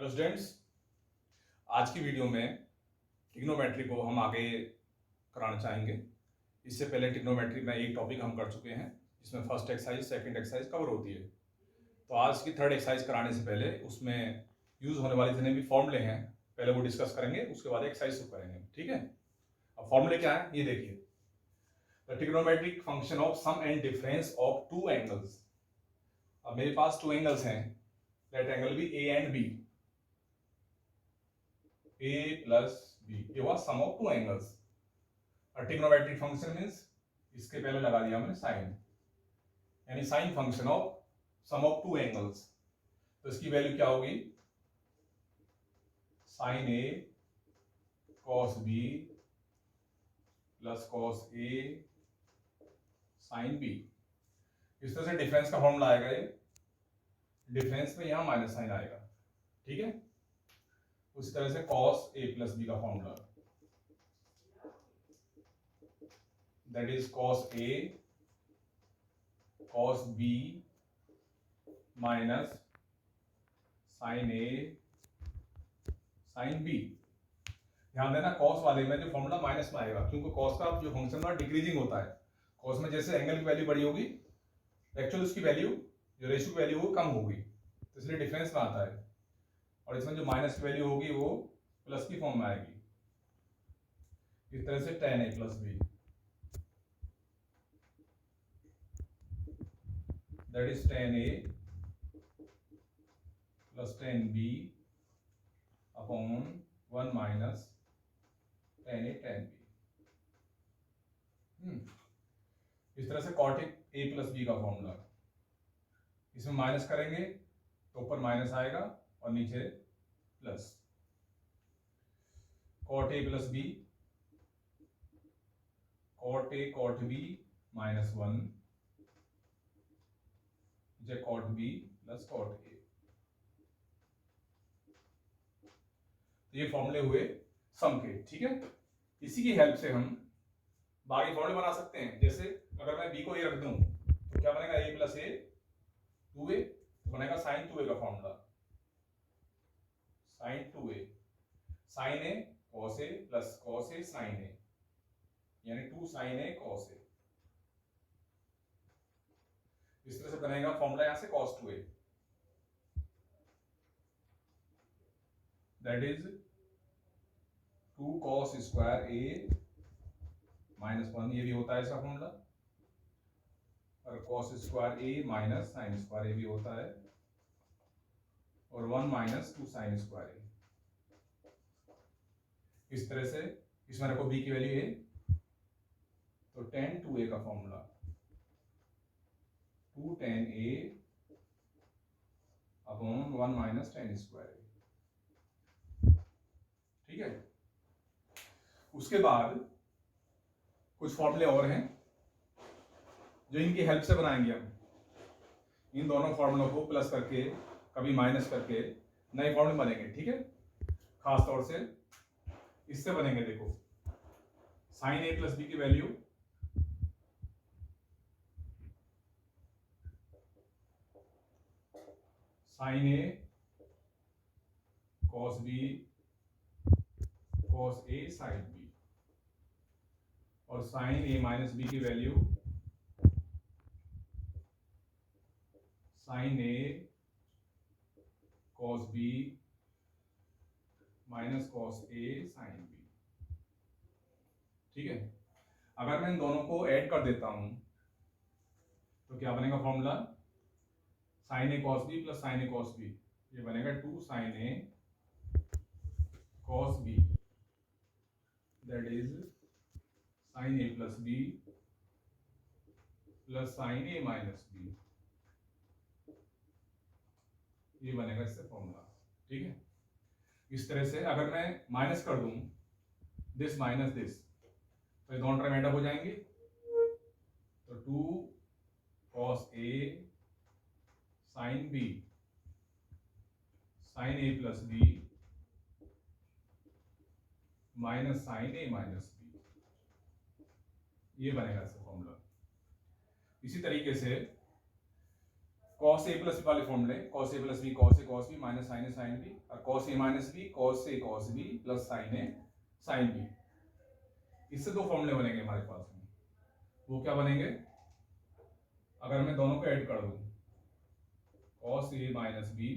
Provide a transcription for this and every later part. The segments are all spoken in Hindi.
हेलो स्टूडेंट्स, आज की वीडियो में ट्रिग्नोमेट्री को हम आगे कराना चाहेंगे। इससे पहले ट्रिग्नोमेट्री में एक टॉपिक हम कर चुके हैं जिसमें first exercise second exercise cover होती है। तो आज की थर्ड एक्सरसाइज कराने से पहले उसमें यूज होने वाले जितने भी फॉर्मूले हैं पहले वो डिस्कस करेंगे, उसके बाद एक्सरसाइज शुरू करेंगे। ठीक है, अब फॉर्मूले क्या है ये देखिए। The trigonometric function of sum and difference of two angles. अब मेरे पास टू एंगल्स हैं, let angle be a and b. a plus b, ये हुआ sum of two angles. Trigonometric function means इसके पहले लगा दिया हमने साइन, यानी sine function of sum of two angles. तो इसकी वैल्यू क्या होगी? Sine A cos B plus cos a sine b. इस तरह से डिफरेंस का फॉर्मूला आएगा ये। डिफरेंस में यहां माइनस साइन आएगा, ठीक है। उसी तरह से कॉस ए प्लस बी का formula, that is cos A cos B minus sine A sine B. ध्यान देना कॉस वाले में जो फॉर्मूला माइनस में आएगा, क्योंकि कॉस का जो फंक्शन है डिक्रीजिंग होता है। कॉस में जैसे एंगल की वैल्यू बड़ी होगी, एक्चुअल उसकी वैल्यू जो रेशियो की वैल्यू वो कम होगी, तो इसलिए डिफरेंस में आता है। और इसमें जो माइनस की वैल्यू होगी वो प्लस की फॉर्म में आएगी। इस तरह से tan a plus B, that is tan a plus tan b upon 1 minus tan a tan b। इस तरह से cot a प्लस b का फॉर्मूला, इसमें माइनस करेंगे तो ऊपर माइनस आएगा और नीचे plus. cot a plus B, cot a cot b minus 1, cot b plus cot a। तो ये फॉर्मूले हुए सम के, ठीक है। इसी की हेल्प से हम बाकी फॉर्मूले बना सकते हैं। जैसे अगर मैं b को a रख दूं तो क्या बनेगा? a प्लस a 2a, तो बनेगा साइन 2a का formula, sine 2a sine a cos a plus cos a sine a, यानी 2 साइन a cos a। इस तरह से बनेगा फॉर्मूला यहां से cos 2a, that is 2 cos square a minus 1, ये भी होता है इसका फॉर्मूला। और cos square a minus sine square a भी होता है, और 1 माइनस 2 साइन स्क्वायर a। इस तरह से इसमें रखो b की वैल्यू a, तो tan 2a का formula 2 tan a upon 1 minus tan square a, ठीक है। उसके बाद कुछ फॉर्मूले और हैं जो इनकी हेल्प से बनाएंगे हम। इन दोनों फॉर्मूलों को प्लस करके कभी माइनस करके नए फॉर्मूले बनेंगे, ठीक है। खास तौर से इससे बनेंगे, देखो साइन ए प्लस बी की value sign A cos B cos a sine b, और साइन ए माइनस बी की value sign A cos B minus cos a sine B, ठीक है। अगर मैं इन दोनों को ऐड कर देता हूं तो क्या बनेगा फॉर्मूला? साइन ए कॉस बी प्लस साइन ए कॉस बी, ये बनेगा 2 sine A cos B, that is sine A plus B plus sine A minus B, ये बनेगा इससे फॉर्मूला, ठीक है। इस तरह से अगर मैं माइनस कर दूं दिस माइनस दिस, तो ये दोनों टर्म एड अप हो जाएंगे। तो 2 cos a sine b sine a plus b minus sine a minus b, ये बनेगा इसका फॉर्मूला। इसी तरीके से कॉस ए प्लस बी वाले फॉर्मूले, कॉस ए plus b cos B minus sine ए साइन बी, और cos a minus b cos B plus sine A sine b. इससे दो फॉर्मूले बनेंगे हमारे पास में। वो क्या बनेंगे, अगर मैं दोनों को ऐड कर दूं, cos a minus B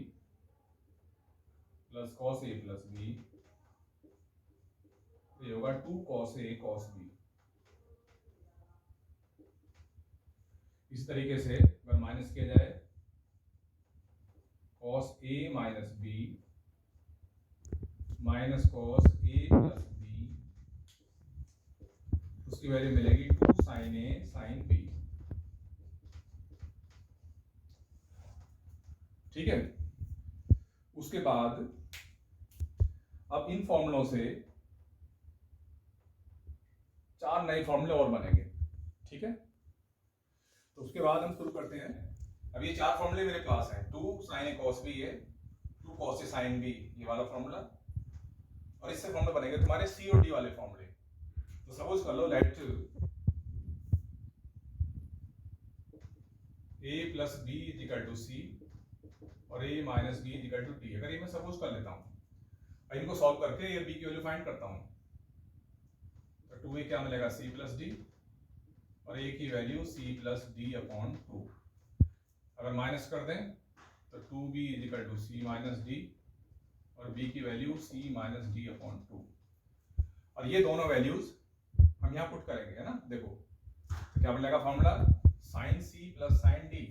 plus cos A plus B, ये होगा 2 कॉस ए कॉस बी। इस तरीके से अगर माइनस किया जाए cos a minus B minus cos A plus B, उसकी वैल्यू मिलेगी 2 साइन ए साइन बी। ठीक है। उसके बाद अब इन फॉर्मूलों से 4 नए फॉर्मूले और बनेंगे। ठीक है, तो उसके बाद हम शुरू करते हैं। अब ये 4 फॉर्मूले मेरे पास हैं, 2 साइन ए कॉस बी है, 2 कॉस ए साइन बी, ये वाला फॉर्मूला, और इससे फॉर्मूले बनेंगे तुम्हारे सी और डी वाले फॉर्मूले। तो सपोज कर लो let a plus b is equal to c और a minus b is equal to d. अगर ये मैं सपोज कर लेता हूं, इनको सॉल्व करके ये बी की वैल्यू फाइंड करता हूं, तो 2a क्या मिलेगा, सी प्लस डी, और a की value C plus D upon 2। अगर माइनस कर दें तो 2b is equal to C minus D, और b की वैल्यू c माइनस डी अपॉन 2। और ये दोनों वैल्यूज हम यहाँ पुट करेंगे, है ना। देखो तो क्या बनेगा formula, sine c plus sine D,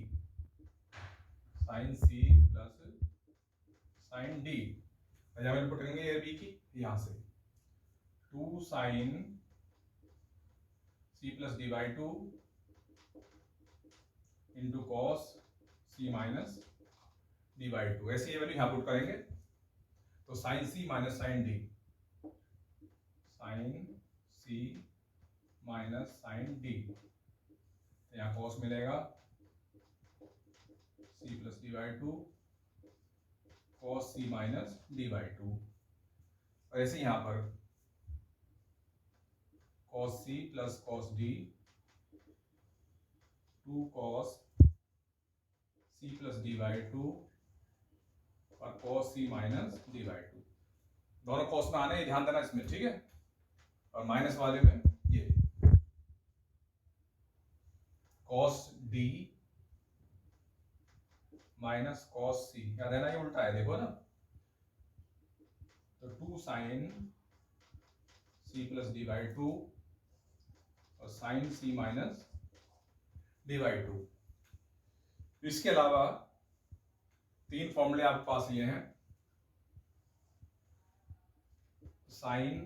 sine c plus sine D, यहाँ वैल्यू पुट करेंगे ये b की, यहाँ से 2 sine c plus D by 2 into cos c minus D by 2, ऐसे ये वैल्यू यहाँ पुट करेंगे। तो sine c minus sine D, sine c minus sine D, तो यहाँ कॉस मिलेगा c plus D by 2 cos c minus D by 2, और ऐसे यहाँ पर cos c plus cos d 2 cos c plus D by 2 और cos c minus D by 2। दोनों कॉस में आने, ध्यान देना इसमें, ठीक है। और माइनस वाले में ये cos d minus cos c, याद है ना, ये उल्टा है, देखो ना। तो 2 sine c plus D by 2 और sine c minus D by 2। इसके अलावा 3 फॉर्मूले आपके पास ये हैं, sine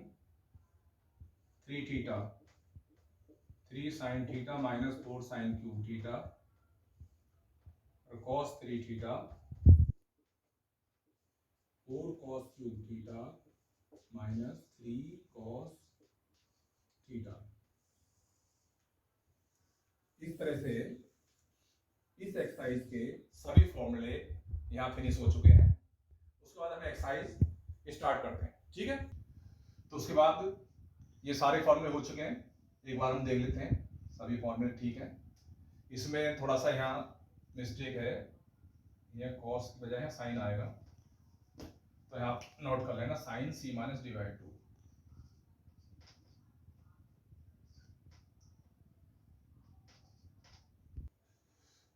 3 theta, 3 sine theta minus 4 sine cube theta, और cos 3 theta 4 cos cube theta minus 3 cos theta. इस तरह से इस एक्सरसाइज के सभी फॉर्मूले यहाँ फिनिश हो चुके हैं। उसके बाद हम एक्सरसाइज स्टार्ट करते हैं, ठीक है। तो उसके बाद ये सारे फॉर्मूले हो चुके हैं, एक बार हम देख लेते हैं सभी फॉर्मूले ठीक है। इसमें थोड़ा सा यहाँ मिस्टेक है, यह कॉस की बजाय साइन आएगा, तो यहाँ नोट कर लेना, sine c minus D by 2।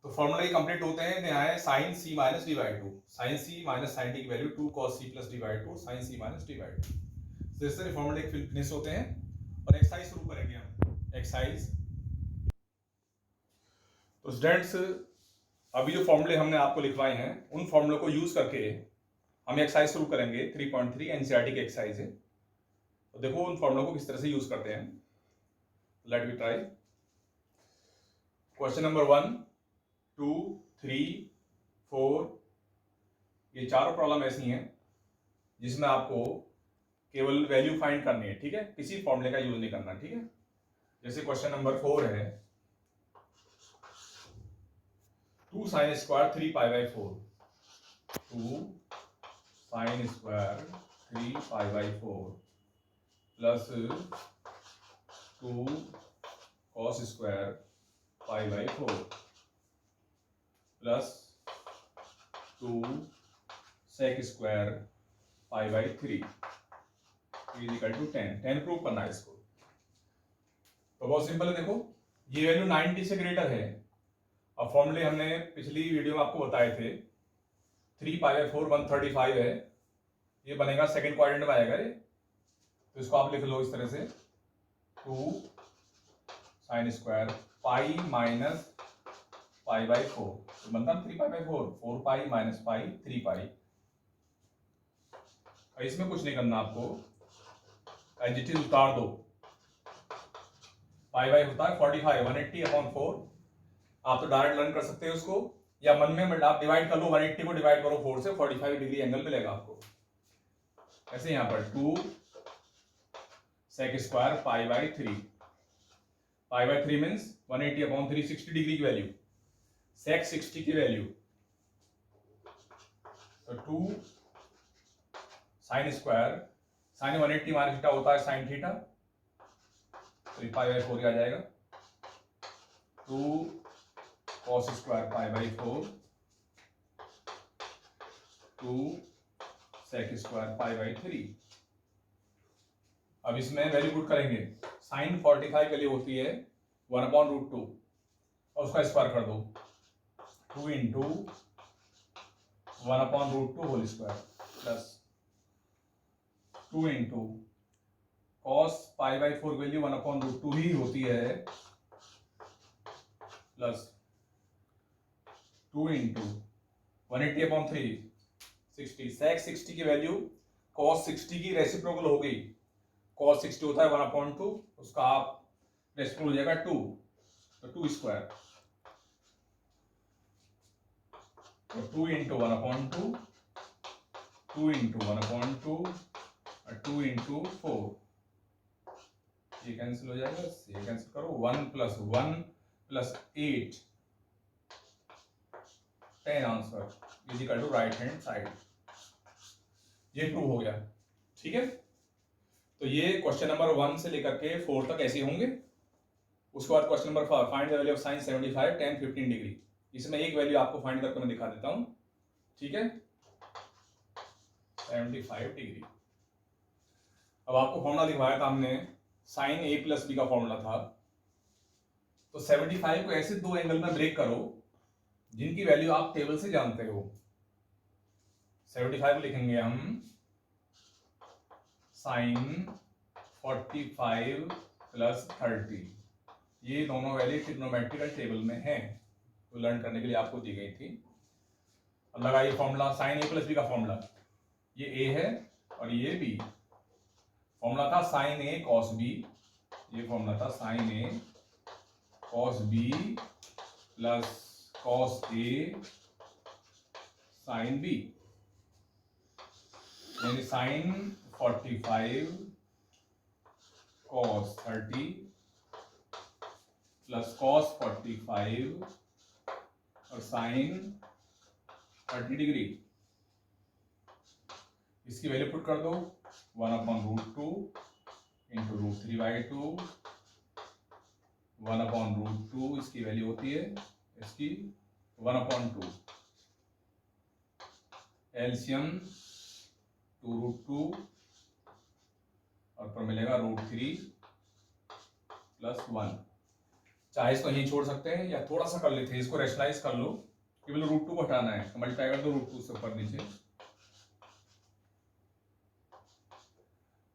तो फॉर्मूला ये कंप्लीट होते हैं, यहाँ है sine c minus D by 2, sine c minus sine D की value 2 cos c plus D by 2 sine c minus D by 2। तो इस तरह फॉर्मूले फिनिश होते हैं और एक्सरसाइज शुरू करेंगे हम। एक्सरसाइज, तो स्टूडेंट्स अभी जो फॉर्मूले हमने आपको लिखवाए हैं उन फॉर्मूलों को यूज करके हम एक्सरसाइज शुरू करेंगे। 3.3 एनसीईआरटी की एक्सरसाइज है, तो देखो उन फॉर्मूलों को किस तरह से यूज करते हैं। Let we try. Question number 1, 2, 3, 4, ये चारों प्रॉब्लम ऐसी हैं जिसमें आपको केवल वैल्यू फाइंड करनी है, ठीक है, किसी फॉर्मूले का यूज नहीं करना, ठीक है। जैसे क्वेश्चन नंबर 4 है, 2 sine square 3 pi by 4, 2 sine square 3 pi by 4 plus 2 cos square pi by 4 plus 2 sec square pi by 3 is equal to 10 prove करना है इसको। तो बहुत सिंपल है, देखो ये वैल्यू 90 से ग्रेटर है। अब फॉर्मूले हमने पिछली वीडियो में आपको बताए थे, 3 पाई बाई 4 135 है, ये बनेगा सेकंड क्वाड्रेंट में आएगा ये। तो इसको आप लिख लो इस तरह से 2 sine square pi minus pi by 4, तो बनता है 3 pi by 4 pi minus pi 3 पाई। इसमें कुछ नहीं करना आपको, एडजेक्टिव उतार दो। पाई बाई होता है 45, 180/4। आप तो डायरेक्ट लर्न कर सकते हो उसको, या मन में आप डिवाइड कर लो, 180 को डिवाइड करो 4 से, 45 डिग्री एंगल मिलेगा आपको। ऐसे यहाँ पर 2 sec square pi by 3, pi by 3 means 180/3, 60 degree की वैल्यू, सेक 60 की वैल्यू। तो 2 sine square, sine 180 minus theta होता है साइन थीटा, तो पाई बाई 4 आ जाएगा। 2 cos square pi by 4, 2 sec square pi by 3। अब इसमें वैल्यू पुट करेंगे, साइन 45 वैल्यू होती है 1/√2 और उसका स्क्वायर कर दो, 2 into 1/√2 whole square plus 2 into cos pi by 4 value 1/√2 ही होती है, प्लस 2 इंटू 180/3 60, सेक 60 की वैल्यू कॉस 60 की रेसिप्रोकल हो गई। कॉस 60 होता है 1/2, उसका आप रेसिप्रोकल हो जाएगा 2, तो 2 स्क्वायर, तो 2 इंटू 1/2, 2 इंटू 1/2 और 2 इंटू 4, ये कैंसिल हो जाएगा, ये कैंसिल करो, 1 plus 1 plus 8, 10 answer is equal to right hand side. ये प्रूव हो गया, ठीक है। तो ये क्वेश्चन नंबर 1 से लेकर के 4 तक ऐसे होंगे। उसके बाद question number 5, find the value of sine 75 tan 15 degree. इसमें एक वैल्यू आपको फाइंड करके मैं दिखा देता हूं, ठीक है, 75 डिग्री। अब आपको फॉर्मूला दिखवाया था हमने, साइन a प्लस बी का फॉर्मूला था। तो 75 को ऐसे दो एंगल में ब्रेक करो जिनकी वैल्यू आप टेबल से जानते हो। 75 लिखेंगे हम साइन 45 प्लस 30, ये दोनों वैल्यू ट्रिग्नोमेट्रिकल टेबल में हैं, तो लर्न करने के लिए आपको दी गई थी। अब लगाइए formula, sine a plus B का फॉर्मूला, ये a है और ये b। फॉर्मूला था साइन a कॉस b, ये फॉर्मूला था sine a cos b plus cos a sine b, यानी साइन 45 कॉस 30 प्लस कॉस 45 और साइन 30 डिग्री। इसकी वैल्यू पुट कर दो, 1/√2 इंटू √3/2, 1/√2 इसकी वैल्यू होती है इसकी 1/2, एलसीएम 2√2 और पर मिलेगा √3 प्लस 1। चाहे इसको यहीं छोड़ सकते हैं या थोड़ा सा कर लेते हैं, इसको रेशनलाइज कर लो, केवल √2 को हटाना है, मल्टीप्लाई कर दो √2 से ऊपर नीचे,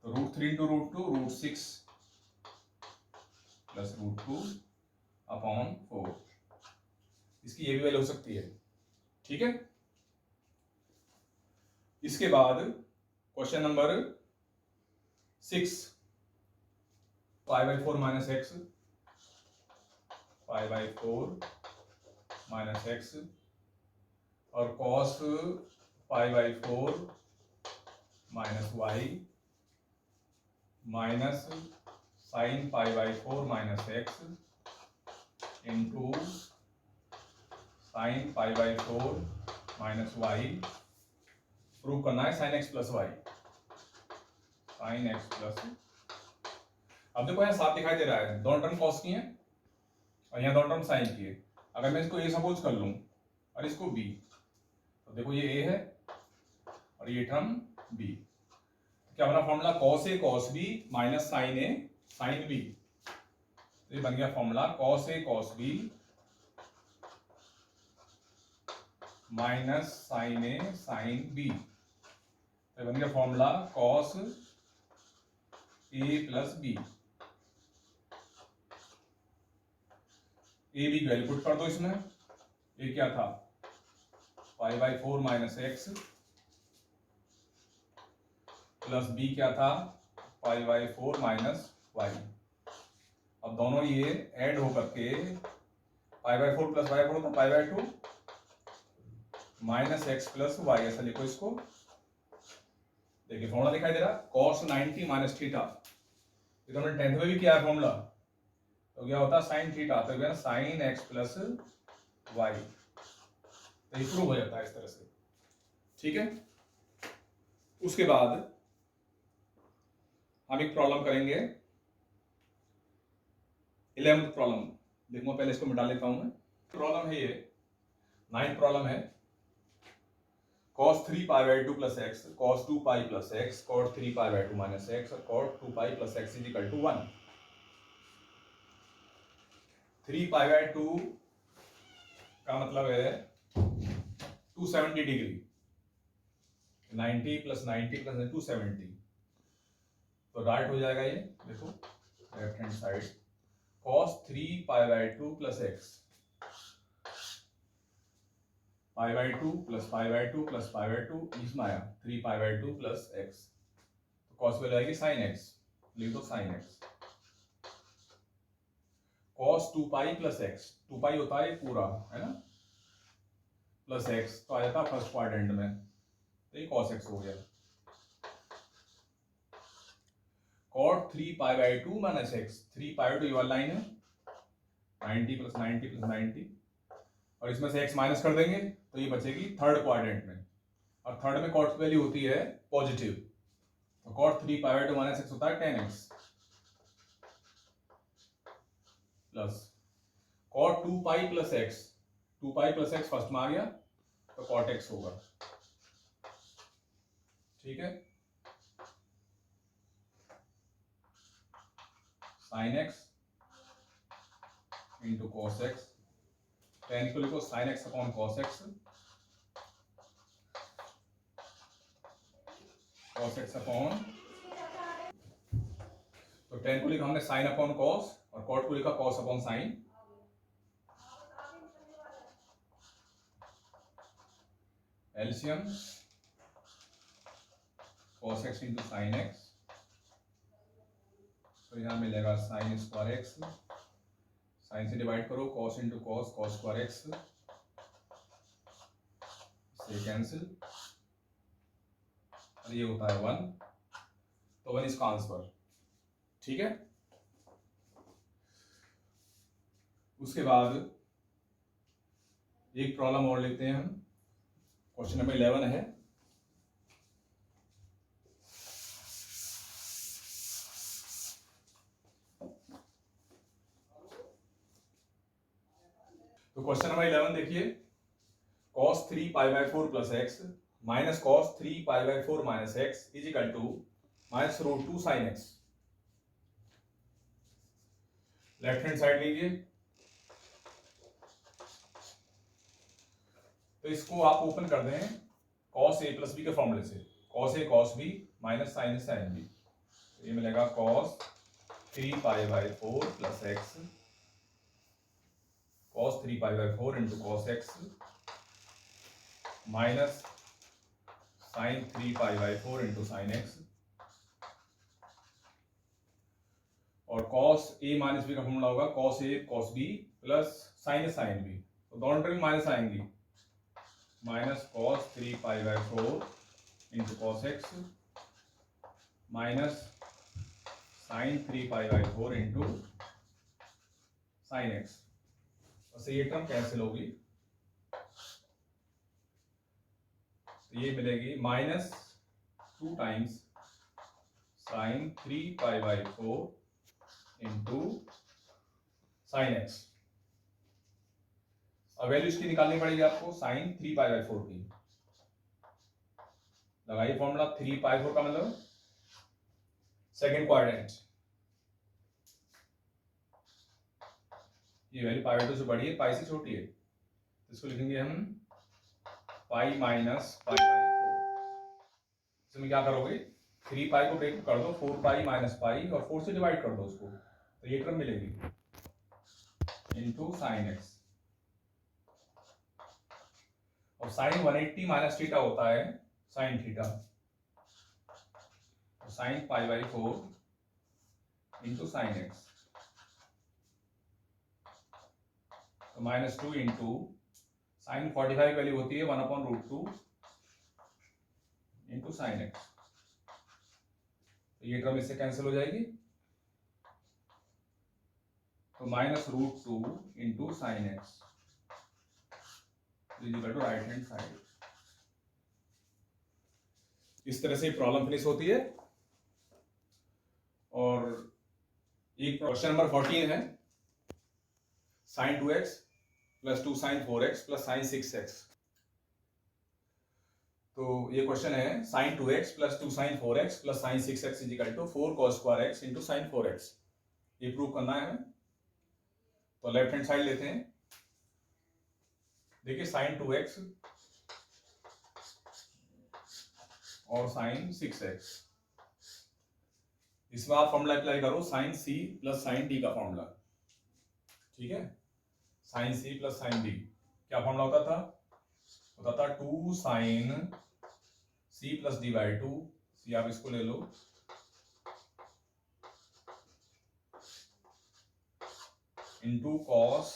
तो √3 इंटू √2 √6 प्लस √2/4, इसकी ये भी वैल्यू हो सकती है, ठीक है। इसके बाद question number 6, π/4 minus X, π/4 minus X और cos π/4 minus Y minus sine π/4 minus X into sine π/4 minus Y. Prove करना है sine X plus Y, sine X plus. अब देखो यहाँ साफ दिखाई दे रहा है, दोनों टर्म कॉस की हैं और यहाँ दोनों टर्म साइन की है। अगर मैं इसको ए सपोज कर लूं और इसको बी, तो देखो ये ए है और ये टर्म बी। क्या बना formula? Cos A cos B minus sine A sine B. ये बन गया formula cos A cos B minus sine A sine B. तो बन गया formula cos A plus B. A B की वैल्यू पुट कर दो इसमें। ये क्या था? Pi by 4 minus x plus B क्या था? Pi by 4 minus y. अब दोनों ये ऐड होकर के पाई बाई 4 प्लस वाई 4 होता pi by 2 minus x plus y. ऐसा लिखो इसको। देखिए फॉर्मूला दिखाई दे रहा, कॉस 90 माइनस थीटा। ये तो हमने 10th में भी किया है फॉर्मूला। तो क्या होता है? Sine theta. तो क्या साइन एक्स प्लस वाई। तो ये प्रूव हो जाता है इस तरह से। ठीक है। उसके बाद हम एक प्रॉब्लम करेंगे 11th प्रॉब्लम। देखो पहले इसको मिटा लेता हूं मैं। प्रॉब्लम है ये 9th प्रॉब्लम है। cos 3 pi by 2 plus x, cos 2 pi plus x, cot 3 pi by 2 minus x और cot 2 pi plus x is equal to 1। 3 pi by 2 का मतलब है 270 डिग्री। 90 plus 90 plus 270। तो राइट हो जाएगा ये। देखो left hand side cos 3 pi by 2 plus x, pi by 2 plus pi by 2 plus pi by 2 इसमें आया 3 पाई बाई 2 प्लस एक्स। तो कॉस वैल्यू आएगी साइन एक्स। लिख दो sine x. Cos 2 pi plus x, 2 पाई होता है पूरा है ना, प्लस एक्स तो आ जाता है फर्स्ट क्वाड्रेंट में। तो ये कॉस एक्स हो गया। Cot 3 pi by 2 minus x. 3 pi by 2 ये वाली लाइन है 90 प्लस 90 प्लस 90 और इसमें से x माइनस कर देंगे तो ये बचेगी थर्ड क्वाड्रेंट में। और थर्ड में कॉट वैल्यू होती है पॉजिटिव। तो cot 3 pi by 2 minus x होता है 10x plus cot 2 pi plus x. 2 pi plus x first में आ गया तो कॉट एक्स होगा। ठीक है। Sine x into cos x. 10 को लिखो sine x upon cos x. Cos x upon, तो 10 को लिखा हमने साइन अपॉन कॉस और कॉट को लिखा cos upon sine. LCM cos x into sine x. तो यहां मिलेगा साइन स्क्वायर एक्स। साइन से डिवाइड करो cos into cos, cos square x से कैंसिल और ये होता है 1। तो 1 इसका आंसर। ठीक है। उसके बाद एक प्रॉब्लम और लेते हैं हम। क्वेश्चन नंबर 11 है। तो क्वेश्चन नंबर 11 देखिए, cos 3 pi by 4 plus x minus cos 3 pi by 4 minus x is equal to minus root 2 sine x. Left hand side लीजिए। तो इसको आप ओपन कर दें cos a प्लस बी के फॉर्मूले से। cos a cos b minus sine a sine b। ये मिलेगा cos 3 pi by 4 plus x cos 3 pi by 4 into cos x minus sine 3 pi by 4 into sine x और cos a माइनस बी का फॉर्मूला होगा cos a cos b plus sine a sine b। तो दोनों टर्म माइनस आएंगी। Minus cos 3 pi by 4 into cos x minus sine 3 pi by 4 into sine x. तो ये टर्म कैंसिल होगी। तो ये मिलेगी minus 2 times sign 3 pi by 4 into sine x. अब वैल्यू इसकी निकालनी पड़ेगी आपको साइन 3 पाई बाई 4 की। लगाइए फॉर्मूला 3π4 का मतलब सेकेंड क्वाड्रेंट, ये वैल्यू π/2 से बड़ी है, पाई से छोटी है, तो इसको लिखेंगे हम पाई माइनस π/4। इसमें क्या करोगे, 3π को ब्रेक कर दो, 4π माइनस पाई और 4 से डिवाइड कर दो उसको, तो ये टर्म मिलेगी इंटू साइन एक्स। और साइन 180 माइनस थीटा होता है साइन थीटा, तो साइन π/4 इंटू साइन एक्स, तो -2 इंटू साइन 45 वैल्यू होती है 1/√2 इंटू साइन एक्स, तो ये टर्म इससे कैंसिल हो जाएगी, तो -√2 into sine x equal to right hand side. इस तरह से प्रॉब्लम फिनिश होती है। और एक क्वेश्चन नंबर 14 है, sine 2x plus 2 sine 4x plus sine 6x। तो ये क्वेश्चन है sine 2x plus 2 sine 4x plus sine 6x is equal to 4 cos square x into sine 4x, ये प्रूव करना है हमें। तो लेफ्ट हैंड साइड लेते हैं, देखिए साइन 2x और साइन 6x, इसमें आप फॉर्मूला अप्लाई करो sine c plus sine d का फॉर्मूला, ठीक है। Sine c plus sine d क्या फॉर्मूला होता था 2 sine c plus d/2, c आप इसको ले लो, into cos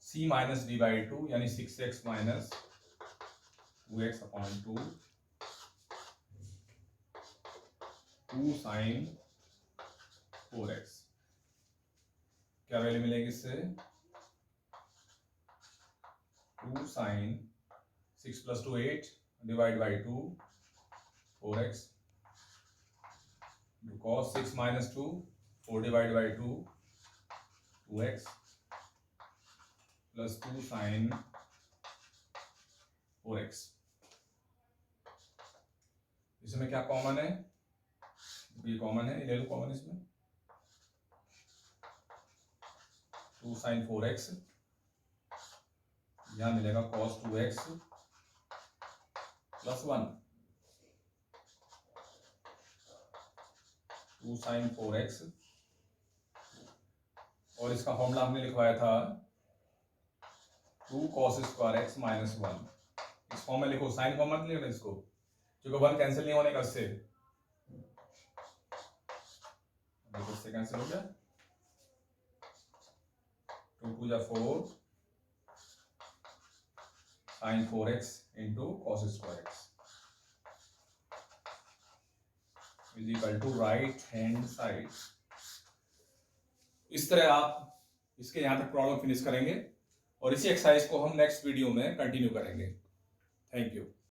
c minus d/2 यानी 6x minus 2x/2, 2 sine 4x, क्या वैल्यू मिलेगी इससे, 2 sine 6 plus 2 8 divide by 2 4x, cos 6 minus 2 4 divide by 2 2x plus 2 sine 4x। इसमें क्या कॉमन है, ये कॉमन है, ले लो कॉमन इसमें, 2 साइन 4x, यहां मिलेगा cos 2x plus 1, 2 sine 4x, और इसका फॉर्मूला हमने लिखवाया था 2 cos स्क्वायर x माइनस 1। इस फॉर्म में लिखो, साइन फॉर्म मत लिखो इसको, क्योंकि 1 कैंसिल नहीं होने का इससे, देखो इससे कैंसिल हो गया, 2 2 जा 4 sine 4x into cos square x is equal to right hand side. इस तरह आप इसके यहां तक प्रॉब्लम फिनिश करेंगे और इसी एक्सरसाइज को हम नेक्स्ट वीडियो में कंटिन्यू करेंगे। Thank you.